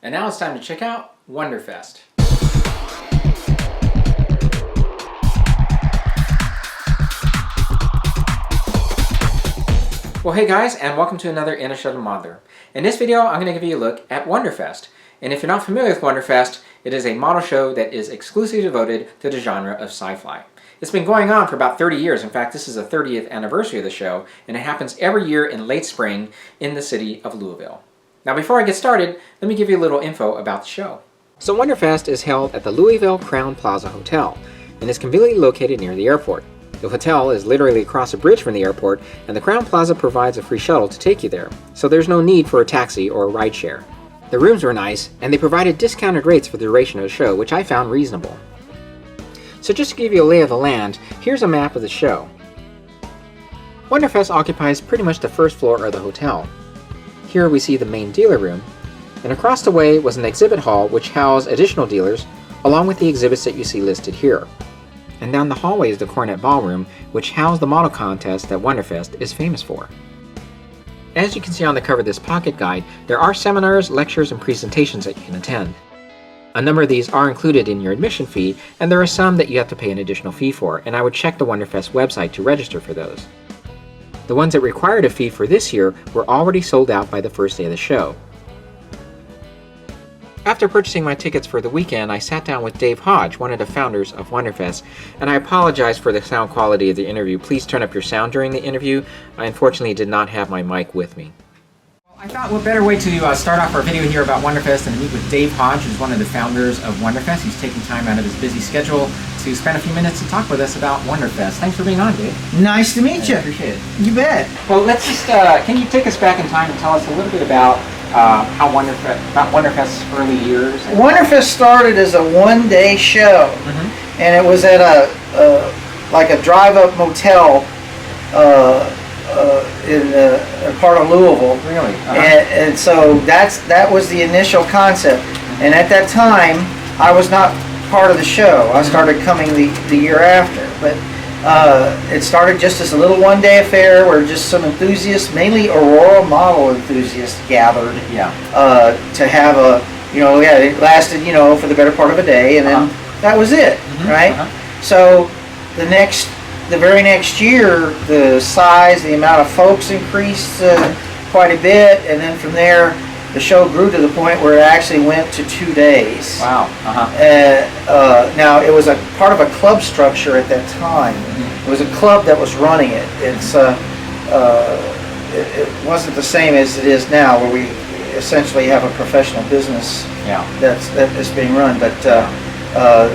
And now it's time to check out Wonderfest. Well, hey guys, and welcome to another In a Shuttle Modeler. In this video, I'm going to give you a look at Wonderfest. And if you're not familiar with Wonderfest, it is a model show that is exclusively devoted to the genre of sci-fi. It's been going on for about 30 years. In fact, this is the 30th anniversary of the show, and it happens every year in late spring in the city of Louisville. Now, before I get started, let me give you a little info about the show. So Wonderfest is held at the Louisville Crowne Plaza Hotel, and is conveniently located near the airport. The hotel is literally across a bridge from the airport, and the Crowne Plaza provides a free shuttle to take you there, so there's no need for a taxi or a rideshare. The rooms were nice, and they provided discounted rates for the duration of the show, which I found reasonable. So just to give you a lay of the land, here's a map of the show. Wonderfest occupies pretty much the first floor of the hotel. Here we see the main dealer room, and across the way was an exhibit hall which housed additional dealers, along with the exhibits that you see listed here. And down the hallway is the Cornett Ballroom, which housed the model contest that Wonderfest is famous for. As you can see on the cover of this pocket guide, there are seminars, lectures, and presentations that you can attend. A number of these are included in your admission fee, and there are some that you have to pay an additional fee for, and I would check the Wonderfest website to register for those. The ones that required a fee for this year were already sold out by the first day of the show. After purchasing my tickets for the weekend, I sat down with Dave Hodge, one of the founders of Wonderfest, and I apologize for the sound quality of the interview. Please turn up your sound during the interview. I unfortunately did not have my mic with me. I thought what better way to start off our video here about Wonderfest than to meet with Dave Hodge, who's one of the founders of Wonderfest. He's taking time out of his busy schedule to spend a few minutes to talk with us about Wonderfest. Thanks for being on, Dave. Nice to meet you. I appreciate it. You bet. Well, let's just, can you take us back in time and tell us a little bit about about Wonderfest's early years? Wonderfest started as a one-day show, and it was at like a drive-up motel in a part of Louisville. Really? And so that was the initial concept. And at that time, I was not part of the show. I started coming the year after, but it started just as a little one-day affair where just some enthusiasts, mainly Aurora model enthusiasts, gathered to have it lasted, for the better part of a day, and then that was it, right? So the very next year, the size, the amount of folks increased quite a bit, and then from there, the show grew to the point where it actually went to 2 days. Wow. Now, it was a part of a club structure at that time. It was a club that was running it. It wasn't the same as it is now, where we essentially have a professional business that is being run. But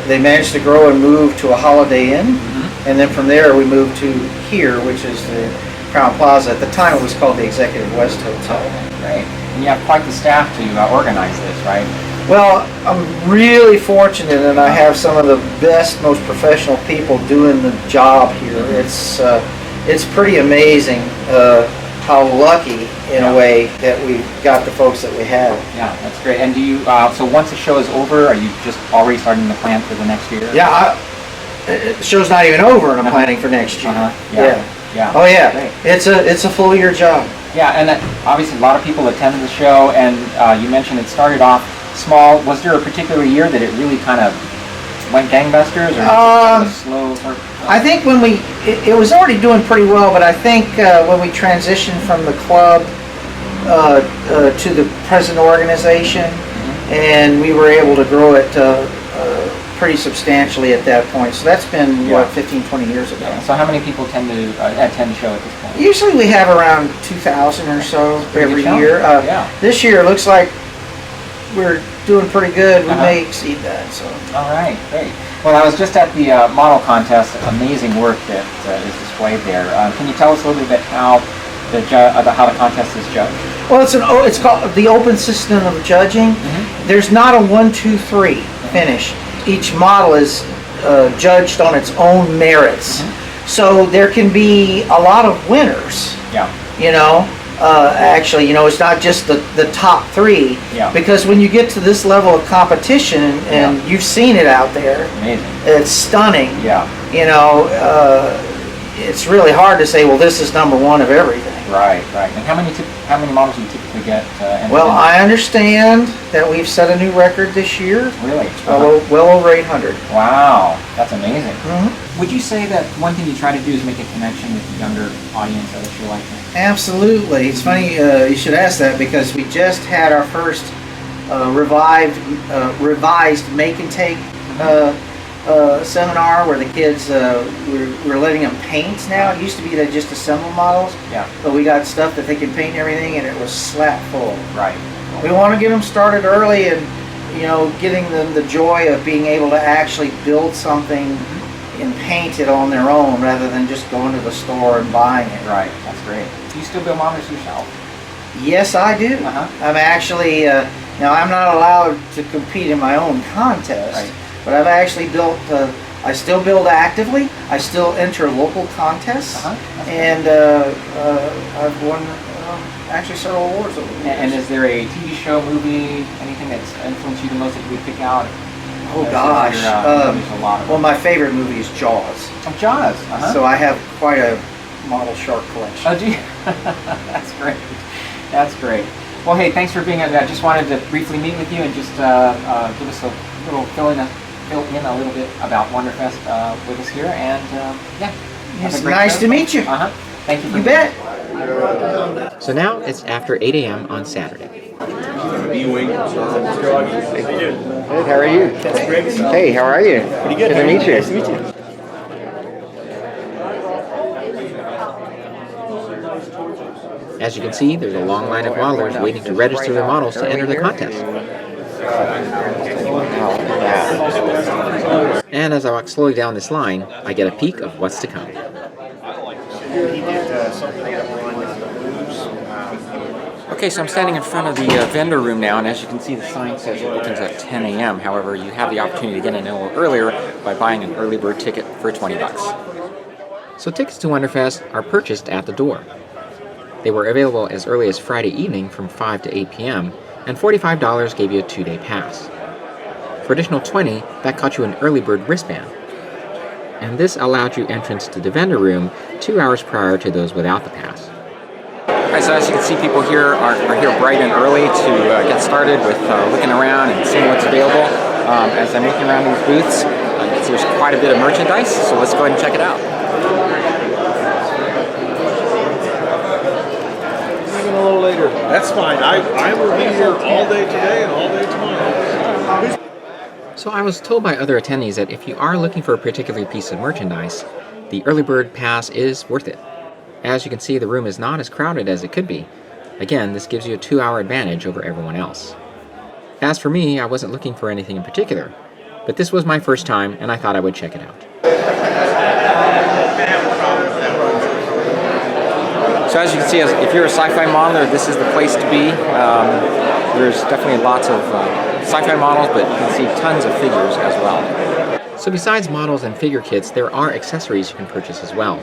they managed to grow and move to a Holiday Inn, and then from there we moved to here, which is the Crowne Plaza. At the time, it was called the Executive West Hotel. Right. And you have quite the staff to organize this, right? Well, I'm really fortunate, and I have some of the best, most professional people doing the job here. It's pretty amazing how lucky, in a way, that we got the folks that we have. Yeah, that's great. And do you? So once the show is over, are you just already starting to plan for the next year? Yeah, the show's not even over, and I'm planning for next year. Yeah. Oh yeah. Great. It's a full year job. Yeah, and obviously a lot of people attended the show, and you mentioned it started off small. Was there a particular year that it really kind of went gangbusters, or slow? I think when it was already doing pretty well, but I think when we transitioned from the club to the present organization, and we were able to grow it pretty substantially at that point. So that's been, 15, 20 years ago. Yeah. So how many people tend to attend the show at this point? Usually we have around 2,000 or so every year. This year it looks like we're doing pretty good. We may exceed that. So. All right, great. Well, I was just at the model contest. Amazing work that is displayed there. Can you tell us a little bit about how the contest is judged? Well, it's called the open system of judging. There's not a 1, 2, 3 finish. Each model is judged on its own merits. So there can be a lot of winners. Actually, it's not just the top 3. Because when you get to this level of competition, and you've seen it out there, amazing. It's stunning. It's really hard to say, well, this is number 1 of everything. Right. And how many models do you typically get? Well, I understand that we've set a new record this year. Really? Well over 800. Wow, that's amazing. Mm-hmm. Would you say that one thing you try to do is make a connection with the younger audience at a show like this? Absolutely. It's funny you should ask that, because we just had our first revised make and take seminar where the kids we're letting them paint now. It used to be they just assemble models, but we got stuff that they can paint and everything, and it was slap full. Right. We want to get them started early, and getting them the joy of being able to actually build something and paint it on their own rather than just going to the store and buying it. Right. That's great. Do you still build models yourself? Yes, I do. I'm actually now I'm not allowed to compete in my own contest. Right. But I've actually built, I still build actively, I still enter local contests, and I've won actually several awards over the years. And is there a TV show, movie, anything that's influenced you the most that you would pick out? Oh gosh, there's a lot of well, my favorite movie is Jaws. Oh, Jaws. So I have quite a model shark collection. Oh, gee. That's great. That's great. Well, hey, thanks for being on. I just wanted to briefly meet with you and just give us a little fill in a little bit about Wonderfest with us here, and It's nice to meet you. Thank you. You bet. So now it's after 8 a.m. on Saturday. Good, Good. How are you? That's great. Hey, how are you? Pretty good. Good to meet you. Nice to meet you. As you can see, there's a long line of modelers waiting to register their models to enter the contest. And as I walk slowly down this line, I get a peek of what's to come. Okay, so I'm standing in front of the vendor room now, and as you can see, the sign says it opens at 10 a.m. However, you have the opportunity to get in a little earlier by buying an early bird ticket for $20. So tickets to Wonderfest are purchased at the door. They were available as early as Friday evening from 5 to 8 p.m., and $45 gave you a 2-day pass. For additional $20, that got you an early bird wristband. And this allowed you entrance to the vendor room 2 hours prior to those without the pass. Alright, so as you can see, people here are here bright and early to get started with looking around and seeing what's available. As I'm looking around these booths, you can see there's quite a bit of merchandise, so let's go ahead and check it out. A little later. That's fine. I will be here all day today and all day tomorrow. So I was told by other attendees that if you are looking for a particular piece of merchandise, the early bird pass is worth it. As you can see, the room is not as crowded as it could be. Again, this gives you a 2-hour advantage over everyone else. As for me, I wasn't looking for anything in particular, but this was my first time and I thought I would check it out. So as you can see, if you're a sci-fi modeler, this is the place to be. There's definitely lots of sci-fi models, but you can see tons of figures as well. So besides models and figure kits, there are accessories you can purchase as well.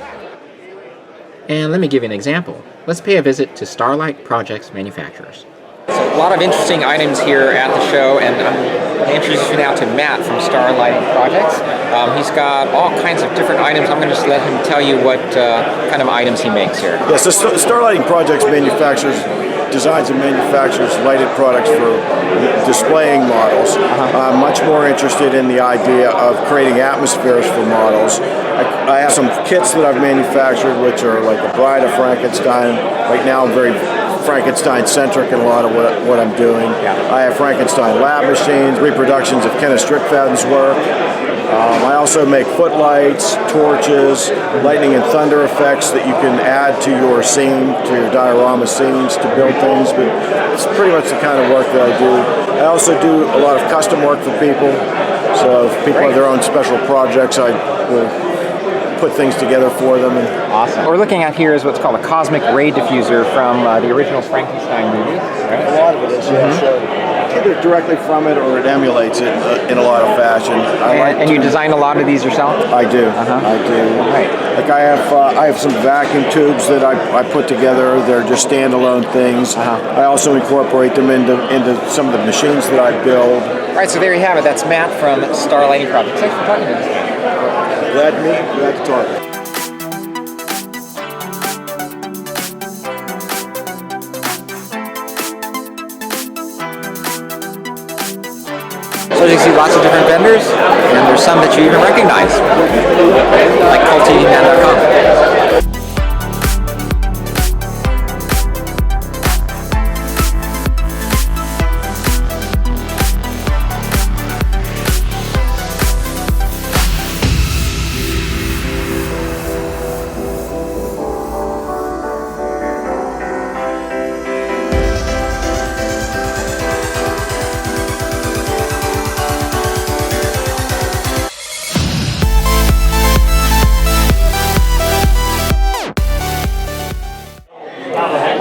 And let me give you an example. Let's pay a visit to Starlight Projects manufacturers. So a lot of interesting items here at the show, and I'm going to introduce you now to Matt from Starlight Projects. He's got all kinds of different items. I'm going to just let him tell you what kind of items he makes here. Yes, so Starlighting Projects designs and manufactures lighted products for displaying models. I'm much more interested in the idea of creating atmospheres for models. I have some kits that I've manufactured, which are like the Bride of Frankenstein. Right now I'm very Frankenstein-centric in a lot of what I'm doing. I have Frankenstein lab machines, reproductions of Kenneth Strickfaden's work. I also make footlights, torches, lightning and thunder effects that you can add to your scene, to your diorama scenes to build things, but it's pretty much the kind of work that I do. I also do a lot of custom work for people, so if people have their own special projects, I will put things together for them. Awesome. What we're looking at here is what's called a cosmic ray diffuser from the original Frankenstein movie. Right? A lot of it is, either directly from it or it emulates it in a lot of fashion. And you design a lot of these yourself? I do. I do. Right. Like I have some vacuum tubes that I put together. They're just standalone things. I also incorporate them into some of the machines that I build. All right, so there you have it. That's Matt from Starlighting Projects. Thanks for talking to us. Glad to talk. So you see lots of different vendors, and there's some that you even recognize, like cultman.com.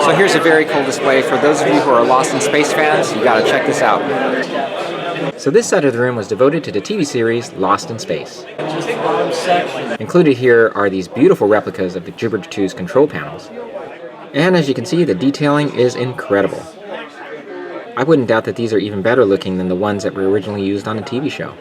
So here's a very cool display. For those of you who are Lost in Space fans, you gotta check this out. So this side of the room was devoted to the TV series Lost in Space. Included here are these beautiful replicas of the Jupiter 2's control panels. And as you can see, the detailing is incredible. I wouldn't doubt that these are even better looking than the ones that were originally used on the TV show.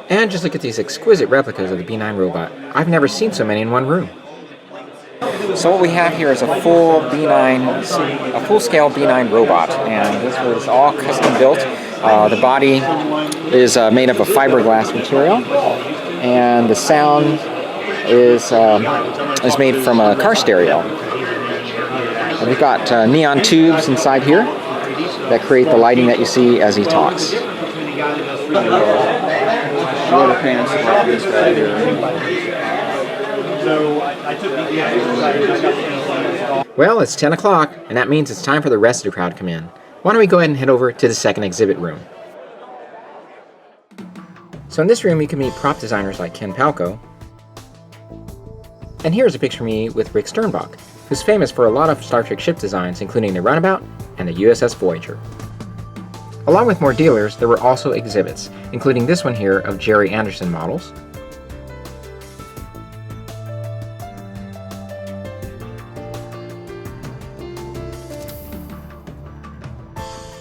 And just look at these exquisite replicas of the B9 robot. I've never seen so many in one room. So what we have here is a full B9, a full-scale B9 robot, and this was all custom built. The body is made of a fiberglass material, and the sound is made from a car stereo. And we've got neon tubes inside here that create the lighting that you see as he talks. Well, it's 10 o'clock, and that means it's time for the rest of the crowd to come in. Why don't we go ahead and head over to the second exhibit room. So in this room, you can meet prop designers like Ken Palco. And here's a picture of me with Rick Sternbach, who's famous for a lot of Star Trek ship designs, including the Runabout and the USS Voyager. Along with more dealers, there were also exhibits, including this one here of Jerry Anderson models.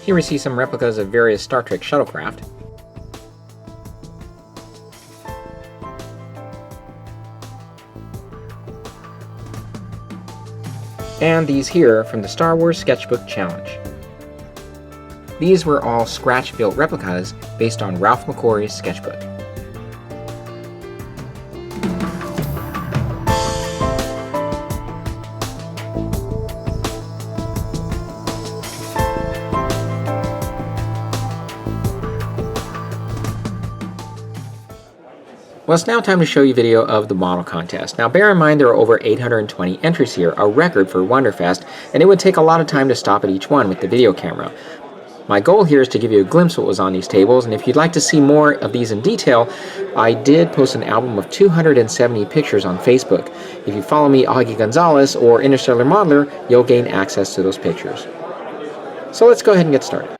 Here we see some replicas of various Star Trek shuttlecraft. And these here from the Star Wars Sketchbook Challenge. These were all scratch-built replicas based on Ralph McQuarrie's sketchbook. Well, it's now time to show you video of the model contest. Now bear in mind there are over 820 entries here, a record for Wonderfest, and it would take a lot of time to stop at each one with the video camera. My goal here is to give you a glimpse of what was on these tables, and if you'd like to see more of these in detail, I did post an album of 270 pictures on Facebook. If you follow me, Augie Gonzalez, or Interstellar Modeler, you'll gain access to those pictures. So let's go ahead and get started.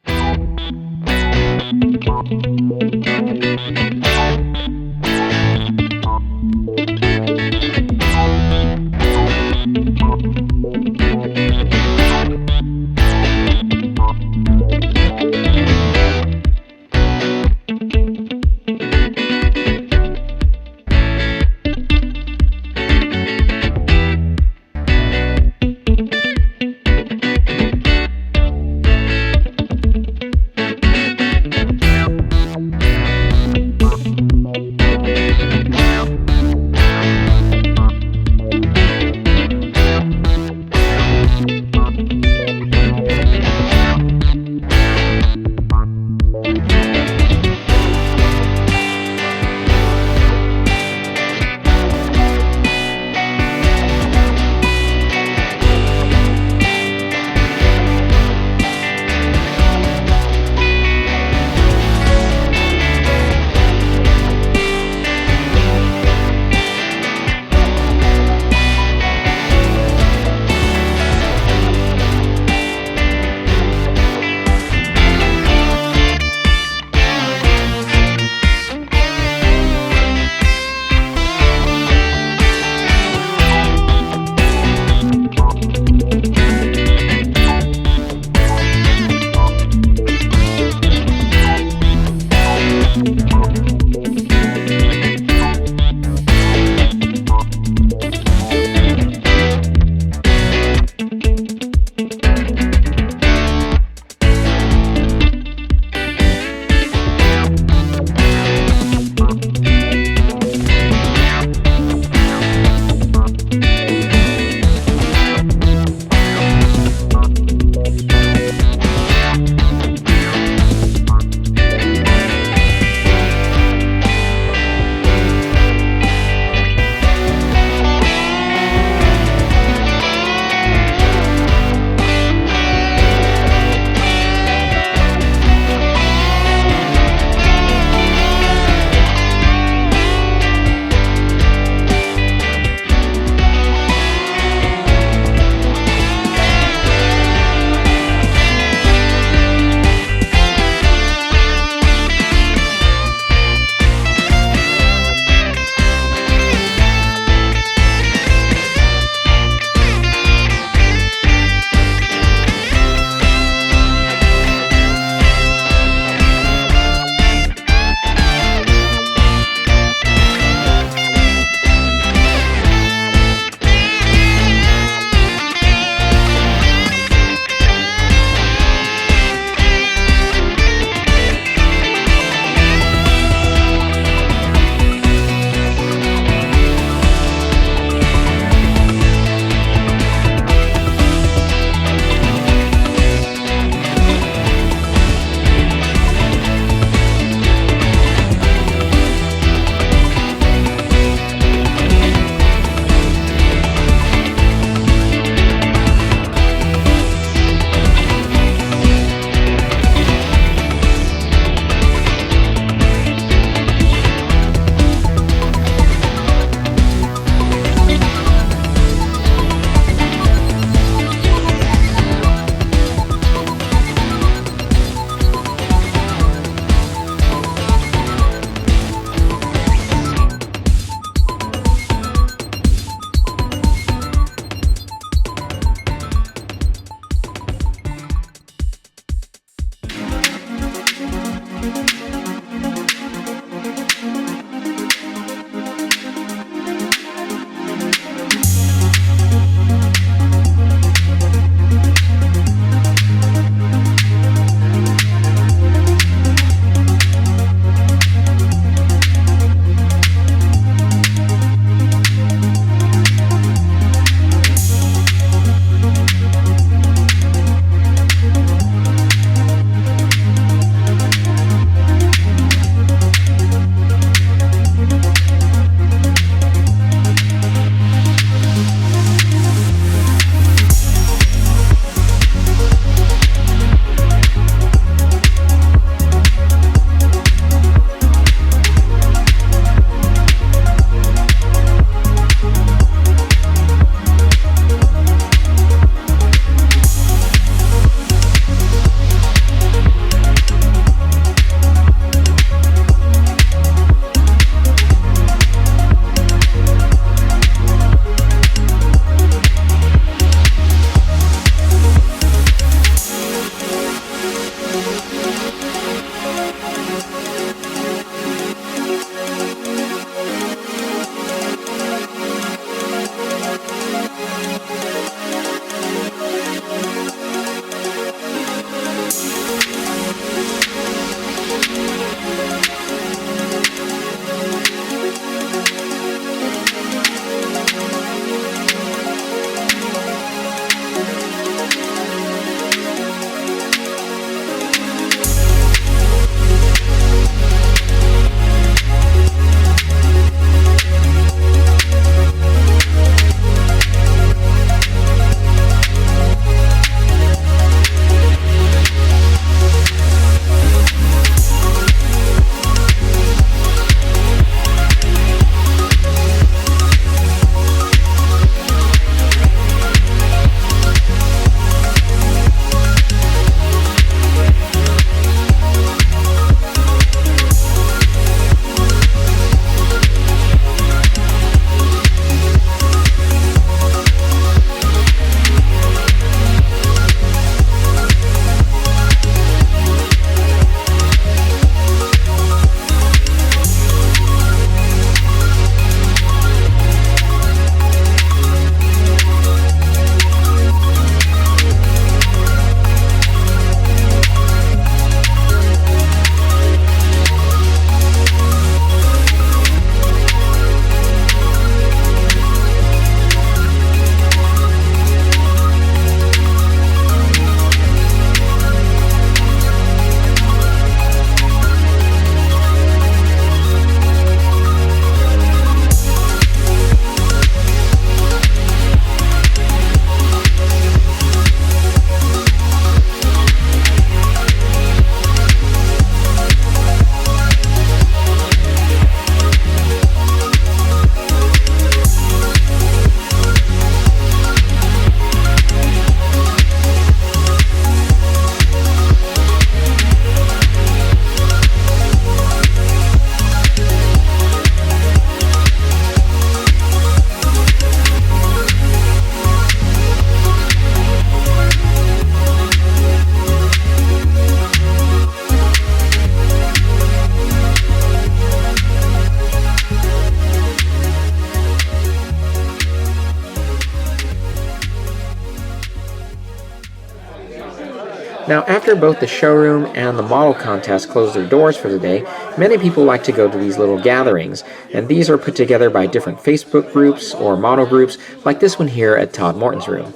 Now, after both the showroom and the model contest close their doors for the day, many people like to go to these little gatherings, and these are put together by different Facebook groups or model groups, like this one here at Todd Morton's room.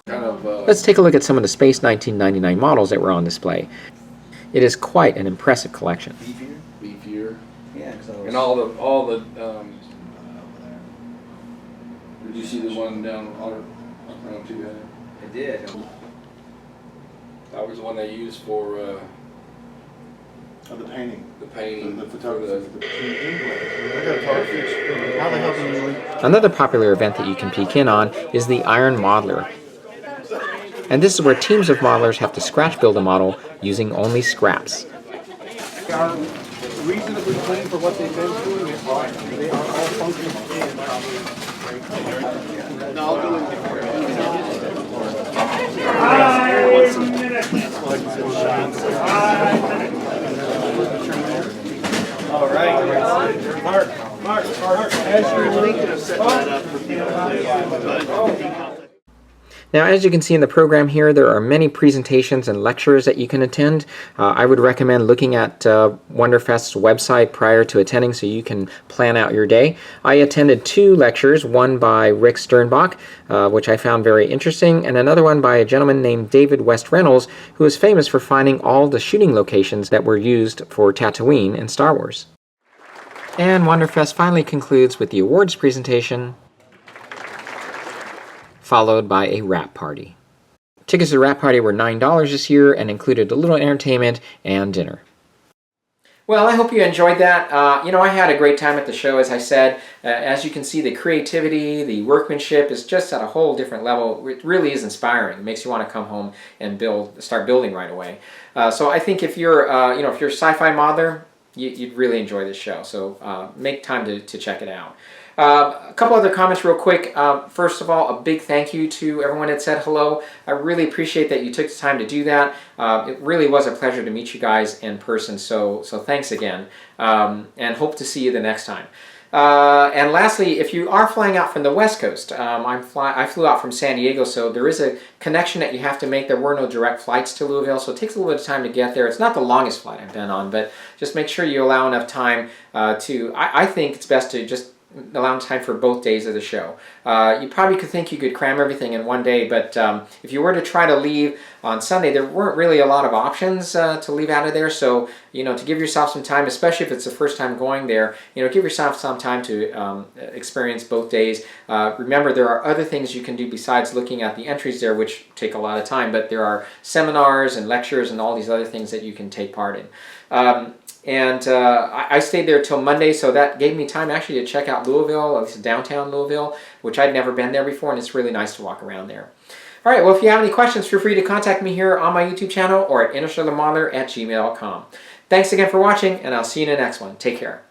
Let's take a look at some of the Space 1999 models that were on display. It is quite an impressive collection. Beefier. Yeah, And all the did you see the one down around 2 I did. That was the one they used for the painting. the painting. The for photography. I got a tarfish. How the hell can you? Another popular event that you can peek in on is the Iron Modeler. And this is where teams of modelers have to scratch build a model using only scraps. They are reasonably clean for what they've been through. They are all functional. No, I'll do it before. Mark, as you're thinking of setting that up for people to do, Now, as you can see in the program here, there are many presentations and lectures that you can attend. I would recommend looking at Wonderfest's website prior to attending so you can plan out your day. I attended 2 lectures, one by Rick Sternbach, which I found very interesting, and another one by a gentleman named David West Reynolds, who is famous for finding all the shooting locations that were used for Tatooine in Star Wars. And Wonderfest finally concludes with the awards presentation, followed by a wrap party. Tickets to the wrap party were $9 this year and included a little entertainment and dinner. Well, I hope you enjoyed that. I had a great time at the show, as I said. As you can see, the creativity, the workmanship is just at a whole different level. It really is inspiring. It makes you want to come home and start building right away. So I think if you're, if you're a sci-fi modeler, you'd really enjoy this show. So make time to check it out. A couple other comments real quick. First of all, a big thank you to everyone that said hello. I really appreciate that you took the time to do that. It really was a pleasure to meet you guys in person, so thanks again, and hope to see you the next time. And lastly, if you are flying out from the West Coast, I flew out from San Diego, so there is a connection that you have to make. There were no direct flights to Louisville, so it takes a little bit of time to get there. It's not the longest flight I've been on, but just make sure you allow enough time I think it's best to just allow time for both days of the show. You probably could think you could cram everything in one day, but if you were to try to leave on Sunday, there weren't really a lot of options to leave out of there. So, to give yourself some time, especially if it's the first time going there, give yourself some time to experience both days. Remember, there are other things you can do besides looking at the entries there, which take a lot of time, but there are seminars and lectures and all these other things that you can take part in. I stayed there till Monday, so that gave me time actually to check out Louisville, at least downtown Louisville, which I'd never been there before, and it's really nice to walk around there. All right, well, if you have any questions, feel free to contact me here on my YouTube channel or at interstellarmodeler@gmail.com. Thanks again for watching, and I'll see you in the next one. Take care.